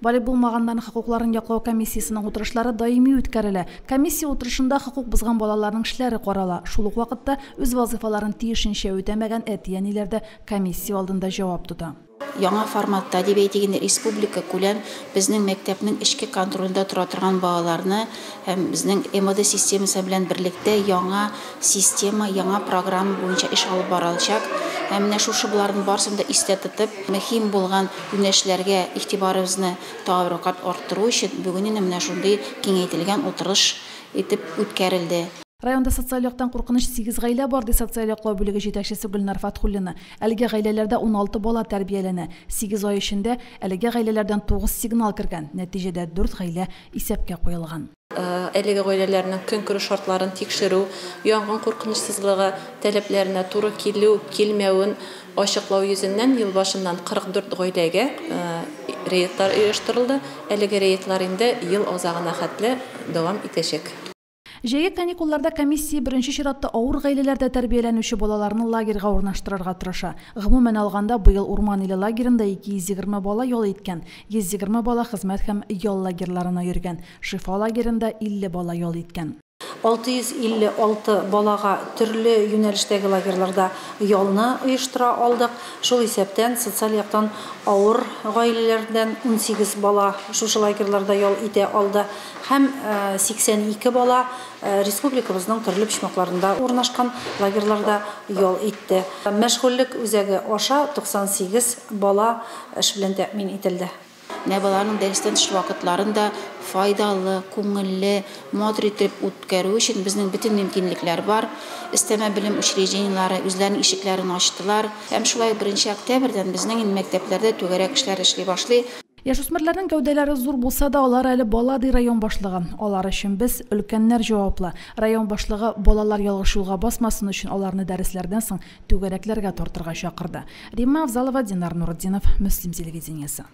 Бали булмаганларның хукукларын яклау комиссиясының утырышлары даими үткәрелә. Комиссия утырышында хукук бузган балаларның эшләре карала. Шул ук вакытта үз вазифаларын тиешенчә үтәмәгән әти-әниләр дә комиссия алдында җавап тота. Яңа форматта дип әйтегәндә республика күләм безнең мәктәпнең эчке контролендә тора торган балаларны һәм безнең МОД системасы белән берлектә яңа система, яңа программа буенча эш алып барылачак. Һәм менә шушы буларның барысын да истә тотып, мөһим булган юнәлешләргә игътибарыбызны тагын арттыру өчен бүген менә шундый киңәйтелгән утырыш итеп үткәрелде. Районда социаль яктан куркыныч 8 гаилә бар, ди социаль яклау бүлеге җитәкчесе Гөлнар Фатхуллина. Әлеге гаиләләрдә 16 бала тәрбияләнә. 8 ай эчендә әлеге гаиләләрдән 9 сигнал кергән. Нәтиҗәдә 4 гаилә исәпкә куелган. Әлеге гаиләләрнең көнкүреш шартларын тикшерү, янгын куркынычсызлыгы таләпләренә туры килү, килмәвен ачыклау йөзеннән ел башыннан 44 гаиләгә рейдлар оештырылды. Әлеге рейдлар инде ел азагына хәтле дәвам итәчәк. Җәйге каникулларда комиссия беренче чиратта авыр гаиләләрдә тәрбияләнүче балаларны лагерьга урнаштырырга тырыша. Гомумән алганда быел Урман иле лагерында 220 бала ял иткән, 120 бала хезмәт һәм ял лагерьларына йөргән. Шифа лагерында 50 бала ял иткән. 656 балага төрле юнәлештәге лагерьларда ялны оештыра алдык. Шул исәптән социаль яктан авыр гаиләләрдән 18 бала шушы лагерьларда ял итә алды һәм 82 бала республикабызның төрле почмакларында урнашкан лагерьларда ял итте. Мәшгульлек үзәге аша 98 бала эш белән тәэмин ителде. Балаларның дәрестән тыш вакытларында файдалы, күңелле, модер итеп үткәрү өчен безнең бөтен мөмкинлекләр бар. Өстәмә белем учреждениеләре үзләренең ишекләрен ачтылар. Һәм шулай 1 октябрьдән безнең мәктәпләрдә түгәрәк эшләр эшли башлый. Яшүсмерләрнең гәүдәләре зур булса да, алар әле бала ди район башлыгы. Алар өчен без өлкәннәр җаваплы. Район башлыгы балалар ялгыш юлга басмасын өчен аларны дәресләрдән соң түгәрәкләргә тартырга чакырды. Римма Авзалова, Динар Нурдинов, Мөслим телевидениесе.